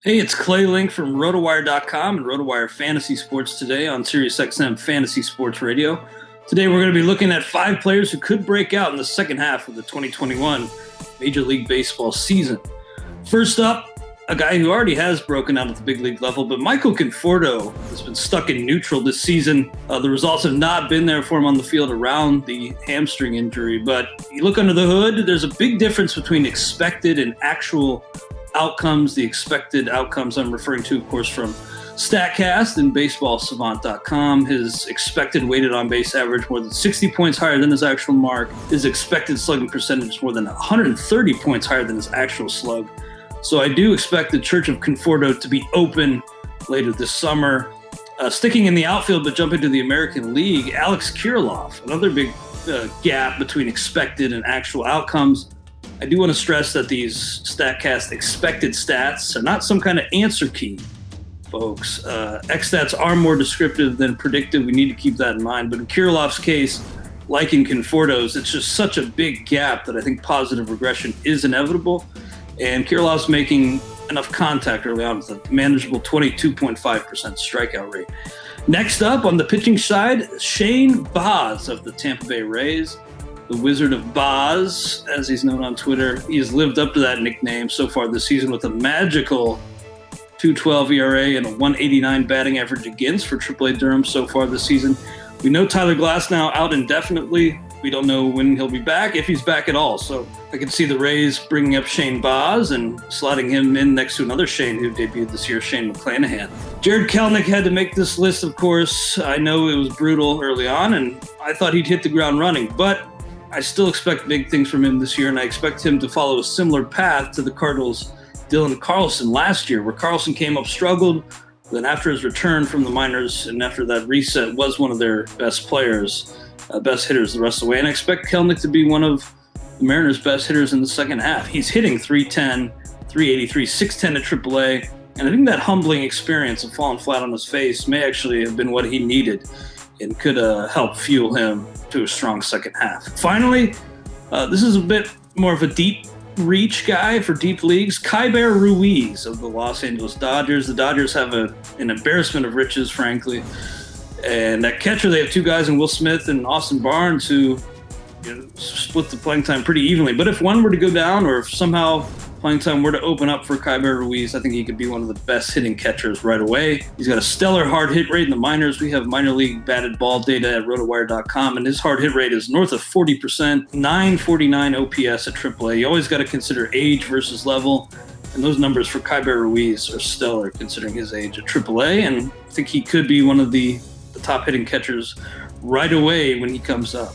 Hey, it's Clay Link from RotoWire.com and RotoWire Fantasy Sports today on SiriusXM Fantasy Sports Radio. Today we're going to be looking at 5 players who could break out in the second half of the 2021 Major League Baseball season. First up, a guy who already has broken out at the big league level, but Michael Conforto has been stuck in neutral this season. The results have not been there for him on the field around the hamstring injury, but you look under the hood, there's a big difference between expected and actual outcomes. The expected outcomes I'm referring to, of course, from StatCast and BaseballSavant.com. His expected weighted on base average more than 60 points higher than his actual mark. His expected slugging percentage more than 130 points higher than his actual slug. So I do expect the Church of Conforto to be open later this summer. Sticking in the outfield but jumping to the American League, Alex Kirilloff, another big gap between expected and actual outcomes. I do want to stress that these StatCast expected stats are not some kind of answer key, folks. X-stats are more descriptive than predictive. We need to keep that in mind. But in Kirilloff's case, like in Conforto's, it's just such a big gap that I think positive regression is inevitable. And Kirilloff's making enough contact early on with a manageable 22.5% strikeout rate. Next up on the pitching side, Shane Baz of the Tampa Bay Rays. The Wizard of Baze, as he's known on Twitter. He has lived up to that nickname so far this season with a magical 2.12 ERA and a 189 batting average against for AAA Durham so far this season. We know Tyler Glasnow out indefinitely. We don't know when he'll be back, if he's back at all. So I can see the Rays bringing up Shane Baz and slotting him in next to another Shane who debuted this year, Shane McClanahan. Jared Kelenic had to make this list, of course. I know it was brutal early on, and I thought he'd hit the ground running, but I still expect big things from him this year, and I expect him to follow a similar path to the Cardinals' Dylan Carlson last year, where Carlson came up, struggled, then after his return from the minors and after that reset was one of their best players, best hitters the rest of the way. And I expect Kelenic to be one of the Mariners' best hitters in the second half. He's hitting 310, 383, 610 at AAA, and I think that humbling experience of falling flat on his face may actually have been what he needed and could help fuel him to a strong second half. Finally, this is a bit more of a deep reach guy for deep leagues. Kairi Ruiz of the Los Angeles Dodgers. The Dodgers have an embarrassment of riches, frankly. And at catcher, they have 2 guys in Will Smith and Austin Barnes who split the playing time pretty evenly. But if one were to go down, or if somehow playing time were to open up for Kairi Ruiz, I think he could be one of the best hitting catchers right away. He's got a stellar hard hit rate in the minors. We have minor league batted ball data at RotoWire.com, and his hard hit rate is north of 40%, 949 OPS at AAA. You always got to consider age versus level, and those numbers for Kairi Ruiz are stellar considering his age at AAA, and I think he could be one of the top hitting catchers right away when he comes up.